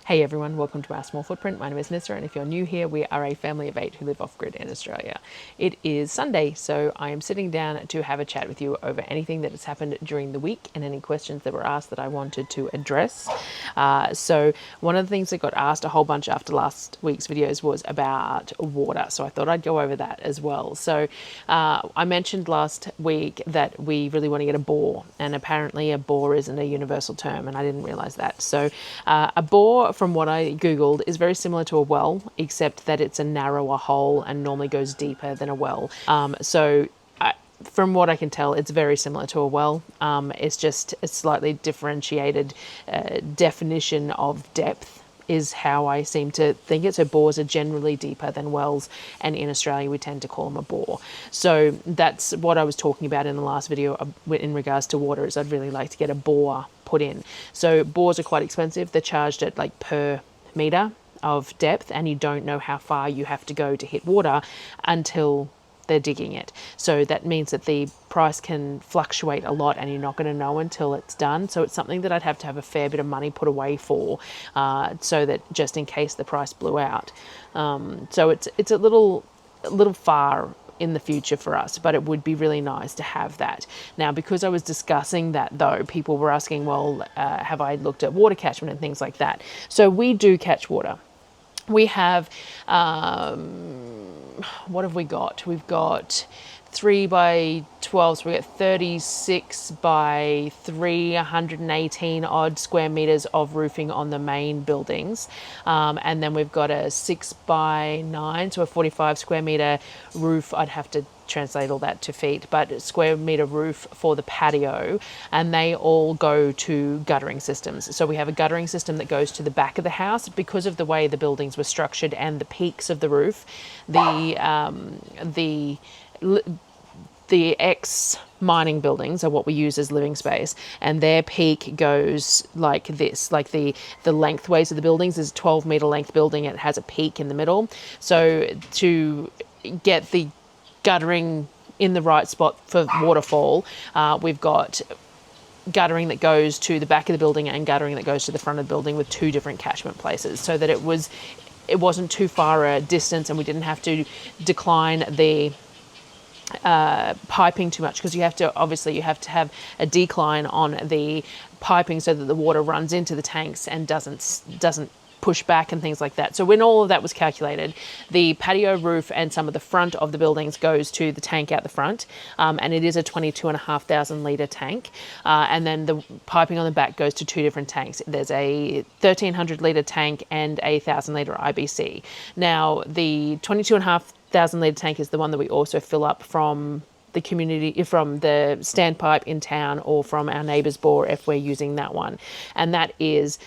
Hey everyone, welcome to our small footprint. My name is Nyssa, and if you're new here, we are a family of 8 who live off-grid in Australia. It is Sunday, so I am sitting down to have a chat with you over anything that has happened during the week and any questions that were asked that I wanted to address. So one of the things that got asked a whole bunch after last week's videos was about water, so I thought I'd go over that as well. So I mentioned last week that we really want to get a bore, and apparently a bore isn't a universal term, and I didn't realise that. So a bore, from what I googled, is very similar to a well, except that it's a narrower hole and normally goes deeper than a well. From what I can tell, it's very similar to a well. It's just a slightly differentiated definition of depth is how I seem to think it. So bores are generally deeper than wells, and in Australia we tend to call them a bore. So that's what I was talking about in the last video in regards to water, is I'd really like to get a bore put in. So bores are quite expensive. They're charged at like per meter of depth, and you don't know how far you have to go to hit water until they're digging it. So that means that the price can fluctuate a lot, and you're not going to know until it's done. So it's something that I'd have to have a fair bit of money put away for, so that just in case the price blew out. So it's a little far in the future for us, but it would be really nice to have that. Now, because I was discussing that though, people were asking, well, have I looked at water catchment and things like that? So we do catch water. We have what have we got? We've got 3 by 12, so we got 36 by 318 odd square meters of roofing on the main buildings, and then we've got a 6 by 9, so a 45 square meter roof. I'd have to translate all that to feet, but square meter roof for the patio, and they all go to guttering systems. So we have a guttering system that goes to the back of the house because of the way the buildings were structured and the peaks of the roof. The ex-mining buildings are what we use as living space, and their peak goes like this, like the lengthways of the buildings is a 12-meter length building. It has a peak in the middle. So to get the guttering in the right spot for waterfall, we've got guttering that goes to the back of the building and guttering that goes to the front of the building with 2 different catchment places, so that it wasn't too far a distance, and we didn't have to decline the piping too much, because you have to have a decline on the piping so that the water runs into the tanks and doesn't push back and things like that. So when all of that was calculated, the patio roof and some of the front of the buildings goes to the tank out the front, and it is a 22,500 litre tank, and then the piping on the back goes to 2 different tanks. There's a 1,300 litre tank and a 1,000 litre IBC. Now the 22,500 litre tank is the one that we also fill up from the community, from the standpipe in town, or from our neighbour's bore if we're using that one, and that is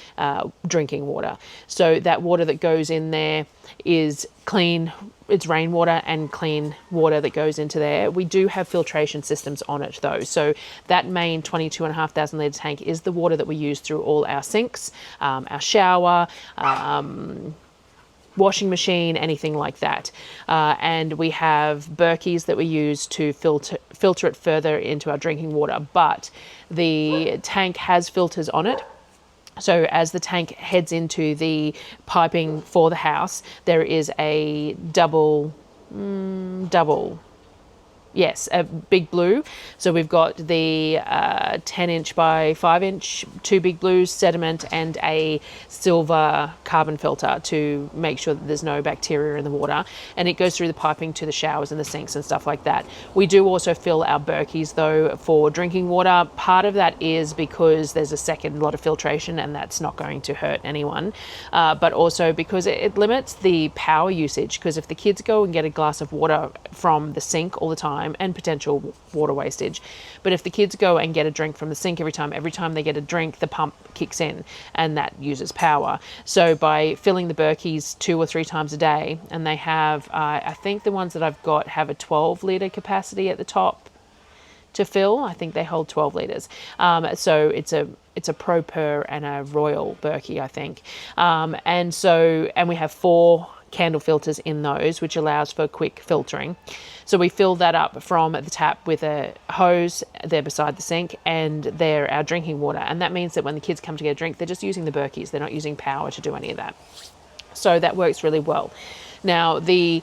drinking water. So that water that goes in there is clean. It's rainwater and clean water that goes into there. We do have filtration systems on it though, so that main 22,500 litre tank is the water that we use through all our sinks, our shower, washing machine, anything like that. And we have Berkeys that we use to filter it further into our drinking water, but the tank has filters on it. So as the tank heads into the piping for the house, there is a a big blue. So we've got the 10-inch by 5-inch, 2 big blues, sediment, and a silver carbon filter to make sure that there's no bacteria in the water. And it goes through the piping to the showers and the sinks and stuff like that. We do also fill our Berkeys though for drinking water. Part of that is because there's a second lot of filtration, and that's not going to hurt anyone. But also because it limits the power usage, because if the kids go and get a glass of water from the sink all the time, and potential water wastage. But if the kids go and get a drink from the sink every time they get a drink, the pump kicks in, and that uses power. So by filling the Berkeys 2 or 3 times a day, and they have, I think the ones that I've got have a 12 litre capacity at the top to fill. I think they hold 12 litres. So it's a Pro Per and a Royal Berkey, I think. And we have 4 candle filters in those, which allows for quick filtering. So we fill that up from the tap with a hose there beside the sink, and they're our drinking water. And that means that when the kids come to get a drink, they're just using the Berkeys. They're not using power to do any of that. So that works really well. Now, the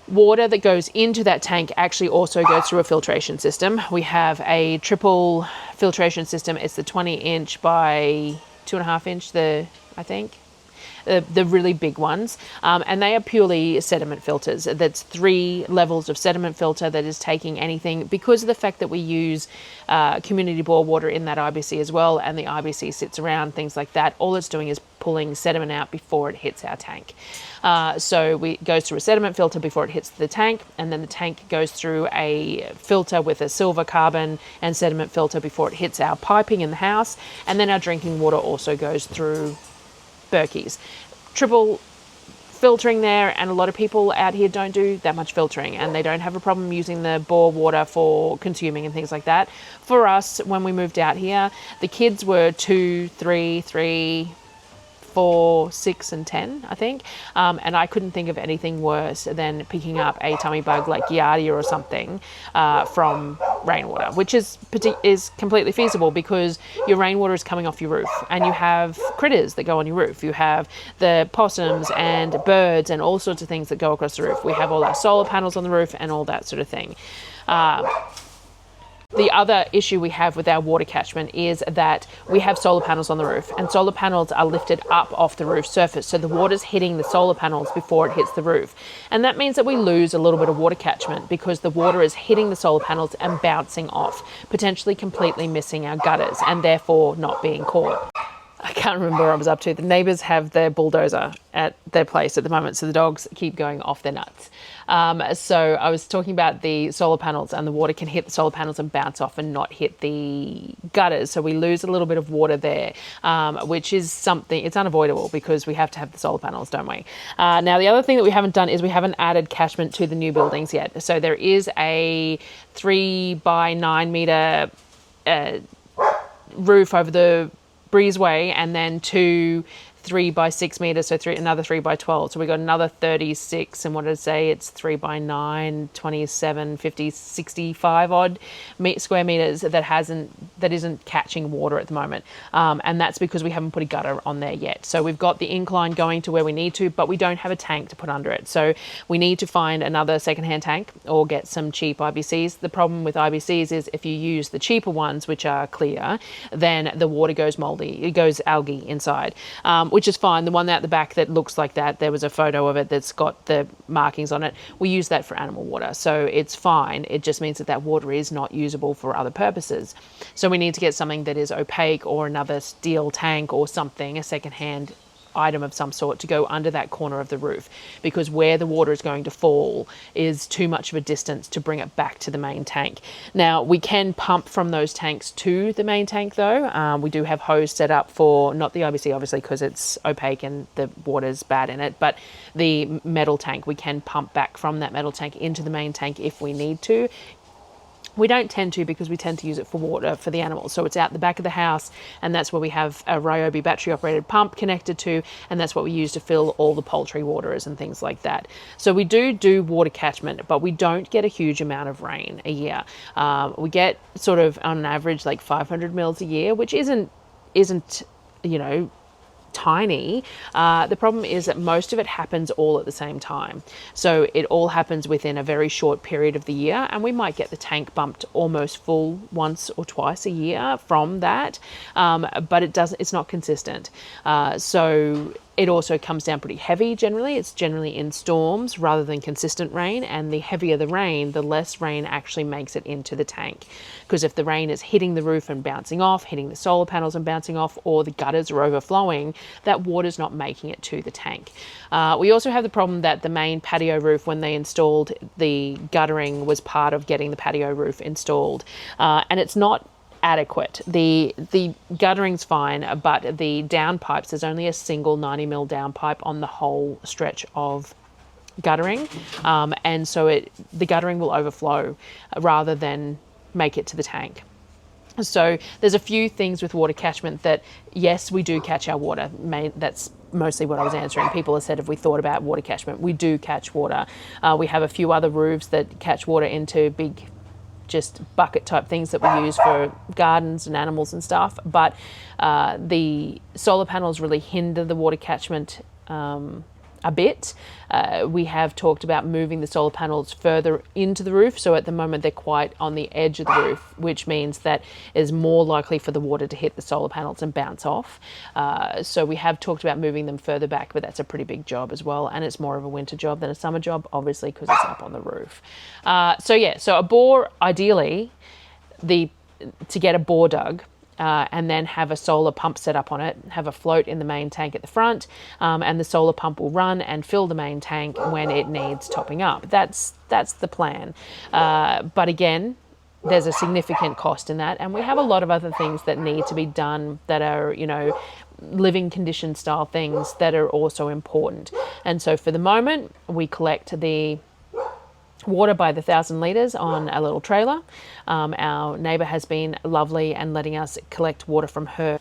water that goes into that tank actually also goes through a filtration system. We have a triple filtration system. It's the 20-inch by 2.5-inch, I think. The really big ones, and they are purely sediment filters. That's 3 levels of sediment filter that is taking anything, because of the fact that we use community bore water in that IBC as well, and the IBC sits around, things like that. All it's doing is pulling sediment out before it hits our tank. So it goes through a sediment filter before it hits the tank, and then the tank goes through a filter with a silver carbon and sediment filter before it hits our piping in the house, and then our drinking water also goes through Berkeys. Triple filtering there, and a lot of people out here don't do that much filtering, and they don't have a problem using the bore water for consuming and things like that. For us, when we moved out here, the kids were 2, 3, 4, 6 and 10, I think, and I couldn't think of anything worse than picking up a tummy bug like Giardia or something from rainwater, which is completely feasible, because your rainwater is coming off your roof, and you have critters that go on your roof. You have the possums and birds and all sorts of things that go across the roof. We have all our solar panels on the roof and all that sort of thing. The other issue we have with our water catchment is that we have solar panels on the roof, and solar panels are lifted up off the roof surface. So the water's hitting the solar panels before it hits the roof. And that means that we lose a little bit of water catchment, because the water is hitting the solar panels and bouncing off, potentially completely missing our gutters and therefore not being caught. I can't remember what I was up to. The neighbours have their bulldozer at their place at the moment, so the dogs keep going off their nuts. So I was talking about the solar panels, and the water can hit the solar panels and bounce off and not hit the gutters. So we lose a little bit of water there, which is something, it's unavoidable, because we have to have the solar panels, don't we? Now, the other thing that we haven't done is we haven't added catchment to the new buildings yet. So there is a 3 by 9 metre roof over the breezeway, and then 2 3 by 6 meters, so another 3 by 12. So we got another 36, and what did I say? It's 3 by 9, 27, 50, 65 odd square meters that isn't catching water at the moment. And that's because we haven't put a gutter on there yet. So we've got the incline going to where we need to, but we don't have a tank to put under it. So we need to find another secondhand tank or get some cheap IBCs. The problem with IBCs is if you use the cheaper ones, which are clear, then the water goes moldy. It goes algae inside. Which is fine. The one out the back that looks like that, there was a photo of it that's got the markings on it. We use that for animal water, so it's fine. It just means that that water is not usable for other purposes. So we need to get something that is opaque, or another steel tank or something, a second-hand item of some sort, to go under that corner of the roof, because where the water is going to fall is too much of a distance to bring it back to the main tank. Now, we can pump from those tanks to the main tank though. We do have hose set up for, not the IBC obviously because it's opaque and the water's bad in it, but the metal tank. We can pump back from that metal tank into the main tank if we need to. We don't tend to, because we tend to use it for water for the animals. So it's out the back of the house, and that's where we have a Ryobi battery operated pump connected to, and that's what we use to fill all the poultry waterers and things like that. So we do water catchment, but we don't get a huge amount of rain a year. We get sort of on an average like 500 mils a year, which isn't tiny. The problem is that most of it happens all at the same time. So it all happens within a very short period of the year, and we might get the tank bumped almost full once or twice a year from that, but it's not consistent. So it also comes down pretty heavy generally. It's generally in storms rather than consistent rain, and the heavier the rain, the less rain actually makes it into the tank. Because if the rain is hitting the roof and bouncing off, hitting the solar panels and bouncing off, or the gutters are overflowing, that water's not making it to the tank. We also have the problem that the main patio roof, when they installed the guttering, was part of getting the patio roof installed, and it's not adequate. The guttering's fine, but the downpipes, there's only a single 90 mil downpipe on the whole stretch of guttering, and so the guttering will overflow rather than make it to the tank. So there's a few things with water catchment that, yes, we do catch our water. That's mostly what I was answering. People have said, have we thought about water catchment? We do catch water. We have a few other roofs that catch water into big, just bucket type things that we use for gardens and animals and stuff. But the solar panels really hinder the water catchment a bit. We have talked about moving the solar panels further into the roof. So at the moment they're quite on the edge of the roof, which means that it's more likely for the water to hit the solar panels and bounce off. So we have talked about moving them further back, but that's a pretty big job as well. And it's more of a winter job than a summer job, obviously, because it's up on the roof. So a bore, ideally, to get a bore dug, and then have a solar pump set up on it, have a float in the main tank at the front, and the solar pump will run and fill the main tank when it needs topping up. That's the plan. But again, there's a significant cost in that, and we have a lot of other things that need to be done that are, living condition style things that are also important. And so for the moment, we collect the water by the 1,000 litres on a little trailer. Our neighbour has been lovely and letting us collect water from her,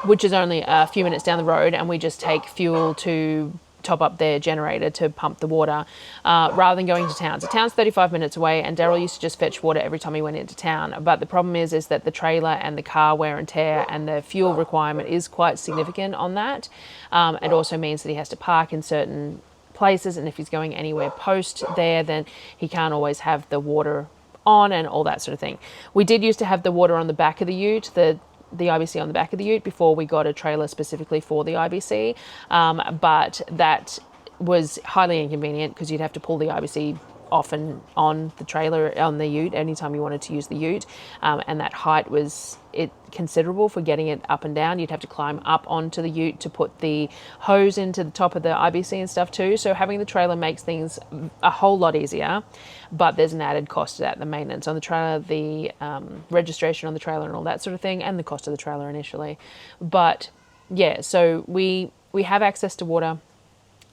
which is only a few minutes down the road, and we just take fuel to top up their generator to pump the water rather than going to town. So town's 35 minutes away, and Darryl used to just fetch water every time he went into town. But the problem is that the trailer and the car wear and tear and the fuel requirement is quite significant on that. It also means that he has to park in certain places, and if he's going anywhere post there, then he can't always have the water on and all that sort of thing. We did used to have the water on the back of the ute, the IBC on the back of the ute, before we got a trailer specifically for the IBC, but that was highly inconvenient because you'd have to pull the IBC off and on the trailer, on the ute, anytime you wanted to use the ute, and that height was considerable for getting it up and down. You'd have to climb up onto the ute to put the hose into the top of the IBC and stuff too. So having the trailer makes things a whole lot easier, but there's an added cost to that, the maintenance on the trailer, the registration on the trailer and all that sort of thing, and the cost of the trailer initially. But yeah, so we have access to water.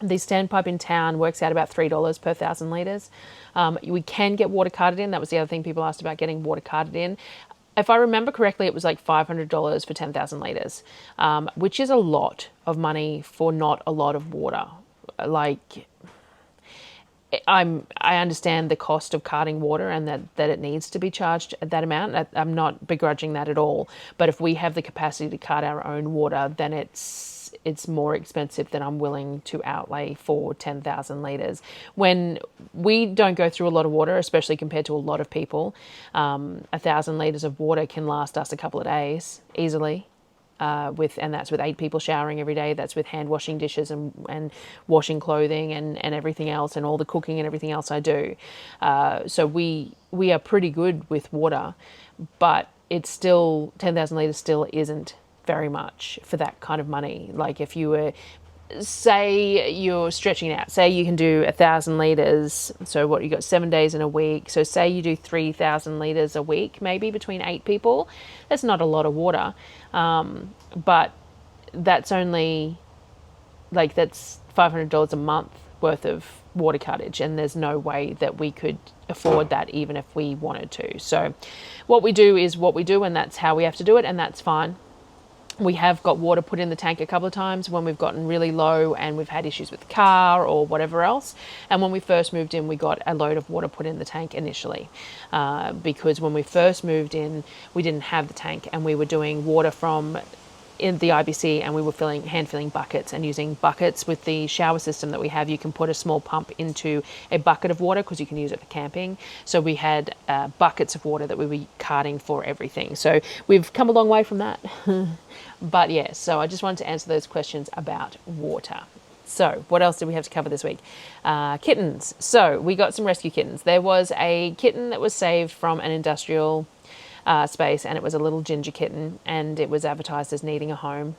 The standpipe in town works out about $3 per 1,000 litres. We can get water carted in. That was the other thing people asked about, getting water carted in. If I remember correctly, it was like $500 for 10,000 litres, which is a lot of money for not a lot of water. Like, I understand the cost of carting water and that it needs to be charged at that amount. I'm not begrudging that at all. But if we have the capacity to cart our own water, then it's more expensive than I'm willing to outlay for 10,000 litres. When we don't go through a lot of water, especially compared to a lot of people, 1,000 litres of water can last us a couple of days easily. And that's with 8 people showering every day. That's with hand washing dishes and washing clothing and everything else, and all the cooking and everything else I do. So we are pretty good with water, but it's still, 10,000 litres still isn't very much for that kind of money. Like if you were, say you're stretching it out, say you can do 1,000 litres, so what, you got 7 days in a week, so say you do 3,000 litres a week, maybe between 8 people, that's not a lot of water, but that's only, like, that's $500 a month worth of water cartage, and there's no way that we could afford that even if we wanted to. So what we do is what we do, and that's how we have to do it, and that's fine. We have got water put in the tank a couple of times when we've gotten really low and we've had issues with the car or whatever else. And when we first moved in, we got a load of water put in the tank initially, because when we first moved in, we didn't have the tank, and we were doing water from in the IBC, and we were hand filling buckets and using buckets. With the shower system that we have, you can put a small pump into a bucket of water because you can use it for camping. So we had buckets of water that we were carting for everything. So we've come a long way from that. But yeah, so I just wanted to answer those questions about water. So what else did we have to cover this week? Kittens. So we got some rescue kittens. There was a kitten that was saved from an industrial space, and it was a little ginger kitten, and it was advertised as needing a home.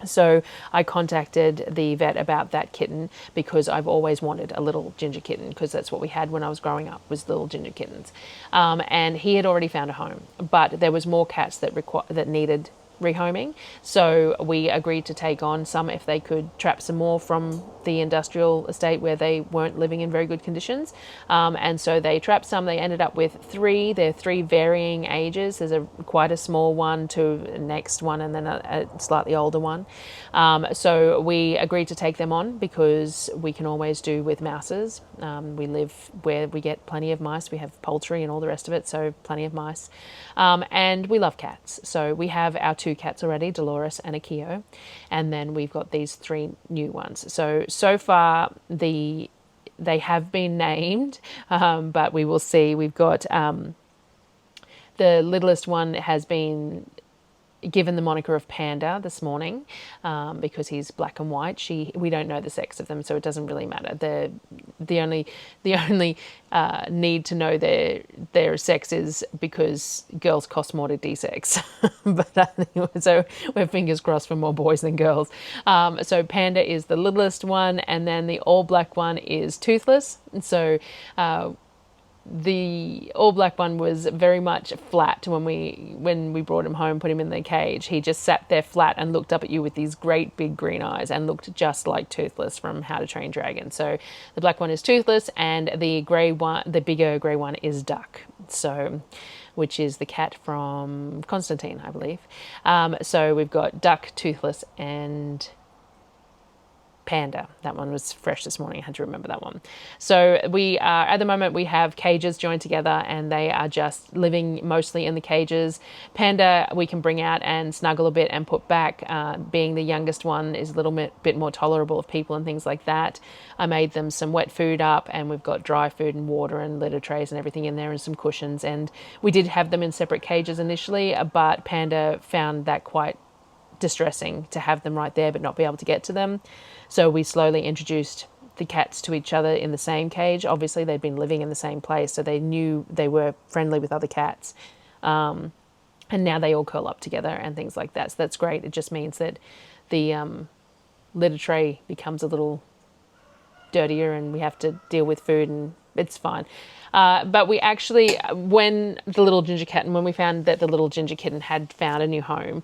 So I contacted the vet about that kitten because I've always wanted a little ginger kitten, because that's what we had when I was growing up, was little ginger kittens. And he had already found a home, but there was more cats that needed rehoming. So we agreed to take on some if they could trap some more from the industrial estate where they weren't living in very good conditions. And so they trapped some. They ended up with 3. They're 3 varying ages. There's quite a small one to the next one, and then a slightly older one. So we agreed to take them on because we can always do with mouses. We live where we get plenty of mice. We have poultry and all the rest of it, so plenty of mice. And we love cats. So we have our 2 cats already, Dolores and Akio, and then we've got these 3 new ones. So far they have been named, but we will see. We've got the littlest one has been given the moniker of Panda this morning because he's black and white. We don't know the sex of them, so it doesn't really matter. The only need to know their sex is because girls cost more to de-sex. But anyway, so we're fingers crossed for more boys than girls. So Panda is the littlest one, and then the all black one is Toothless. So the all black one was very much flat when we brought him home, put him in the cage. He just sat there flat and looked up at you with these great big green eyes and looked just like Toothless from How to Train Dragon. So the black one is Toothless, and the grey one, the bigger grey one, is Duck. So, which is the cat from Constantine, I believe. So we've got Duck, Toothless, and Panda. That one was fresh this morning. I had to remember that one. So we are, at the moment, we have cages joined together, and they are just living mostly in the cages. Panda we can bring out and snuggle a bit and put back. Being the youngest one is a little bit more tolerable of people and things like that. I made them some wet food up, and we've got dry food and water and litter trays and everything in there, and some cushions. And we did have them in separate cages initially, but Panda found that quite distressing to have them right there but not be able to get to them. So we slowly introduced the cats to each other in the same cage. Obviously they'd been living in the same place, so they knew they were friendly with other cats. And now they all curl up together and things like that. So that's great. It just means that the litter tray becomes a little dirtier and we have to deal with food, and it's fine. But we actually, when we found that the little ginger kitten had found a new home,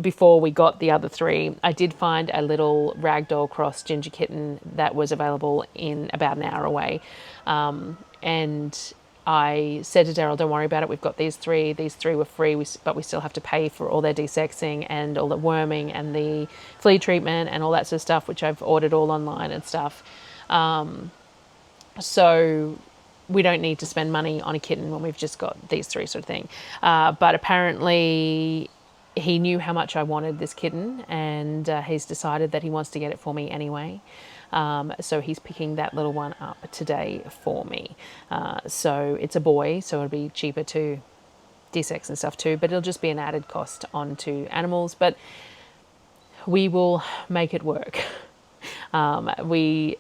before we got the other 3, I did find a little ragdoll cross ginger kitten that was available in about an hour away. And I said to Darryl, don't worry about it. We've got these 3. These 3 were free, but we still have to pay for all their desexing and all the worming and the flea treatment and all that sort of stuff, which I've ordered all online and stuff. So we don't need to spend money on a kitten when we've just got these 3 sort of thing. But apparently he knew how much I wanted this kitten, and he's decided that he wants to get it for me anyway. So he's picking that little one up today for me. So it's a boy, so it'll be cheaper to desex and stuff too, but it'll just be an added cost onto animals. But we will make it work. We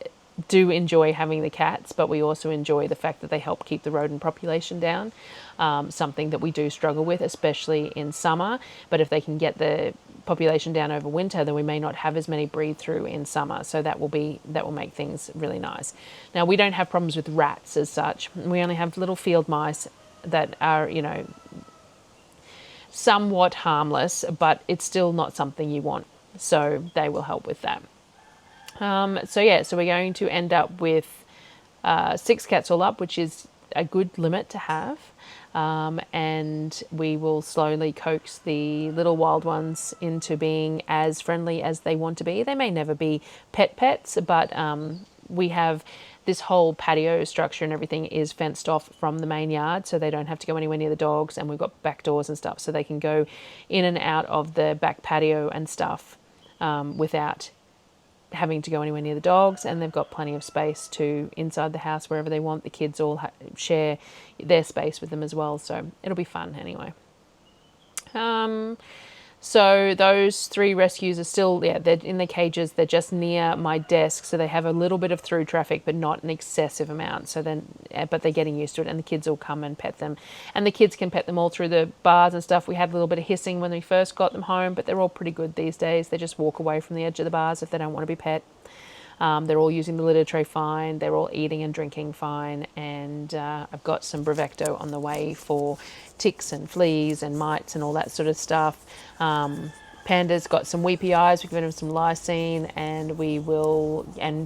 do enjoy having the cats, but we also enjoy the fact that they help keep the rodent population down, something that we do struggle with, especially in summer. But if they can get the population down over winter, then we may not have as many breed through in summer, so that will make things really nice. Now, we don't have problems with rats as such. We only have little field mice that are, somewhat harmless, but it's still not something you want, so they will help with that. So we're going to end up with 6 cats all up, which is a good limit to have. And we will slowly coax the little wild ones into being as friendly as they want to be. They may never be pets, but we have this whole patio structure and everything is fenced off from the main yard, so they don't have to go anywhere near the dogs, and we've got back doors and stuff, so they can go in and out of the back patio and stuff without having to go anywhere near the dogs, and they've got plenty of space to inside the house wherever they want. The kids all share their space with them as well, so it'll be fun anyway. So those 3 rescues are still, they're in the cages. They're just near my desk, so they have a little bit of through traffic, but not an excessive amount. But they're getting used to it, and the kids will come and pet them. And the kids can pet them all through the bars and stuff. We had a little bit of hissing when we first got them home, but they're all pretty good these days. They just walk away from the edge of the bars if they don't want to be pet. They're all using the litter tray fine. They're all eating and drinking fine. And I've got some Brevecto on the way for ticks and fleas and mites and all that sort of stuff. Panda's got some weepy eyes. We've given him some lysine, and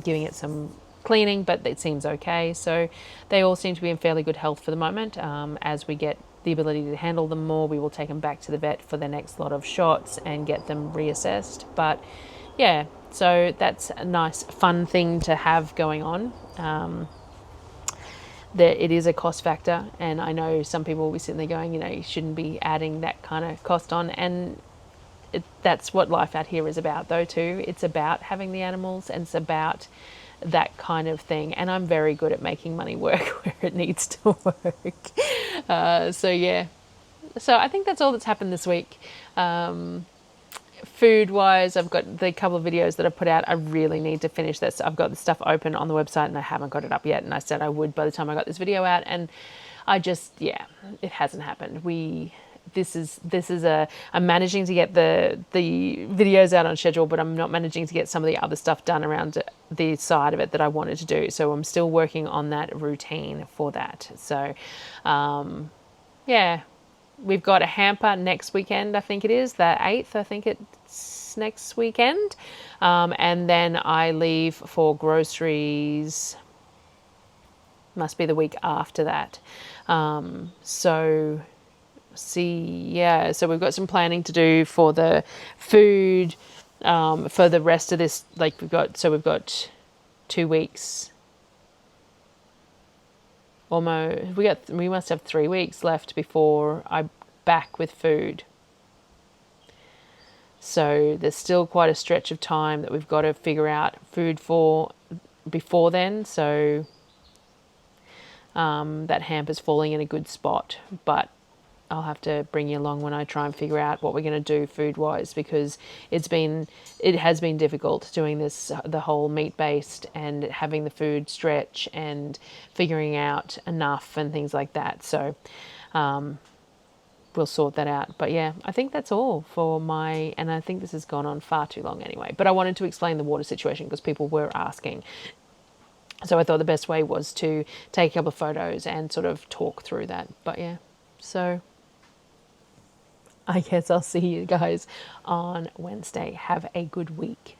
giving it some cleaning, but it seems okay. So they all seem to be in fairly good health for the moment. As we get the ability to handle them more, we will take them back to the vet for their next lot of shots and get them reassessed. But yeah, so that's a nice, fun thing to have going on. It is a cost factor, and I know some people will be sitting there going, you shouldn't be adding that kind of cost on, and that's what life out here is about though too. It's about having the animals, and it's about that kind of thing, and I'm very good at making money work where it needs to work. So yeah, so I think that's all that's happened this week. Food wise, I've got the couple of videos that I put out. I really need to finish this. I've got the stuff open on the website and I haven't got it up yet, and I said I would by the time I got this video out, and it hasn't happened. I'm managing to get the videos out on schedule, but I'm not managing to get some of the other stuff done around the side of it that I wanted to do. So I'm still working on that routine for that. So, yeah, we've got a hamper next weekend. I think it is the 8th. I think it's next weekend. And then I leave for groceries. Must be the week after that. So we've got some planning to do for the food, for the rest of this. We've got 2 weeks. Almost, we must have 3 weeks left before I'm back with food. So there's still quite a stretch of time that we've got to figure out food for before then. So that hamper's falling in a good spot, but I'll have to bring you along when I try and figure out what we're going to do food-wise, because it has been difficult doing this, the whole meat-based, and having the food stretch and figuring out enough and things like that. So we'll sort that out. But yeah, I think that's all and I think this has gone on far too long anyway. But I wanted to explain the water situation because people were asking. So I thought the best way was to take a couple of photos and sort of talk through that. But yeah, so I guess I'll see you guys on Wednesday. Have a good week.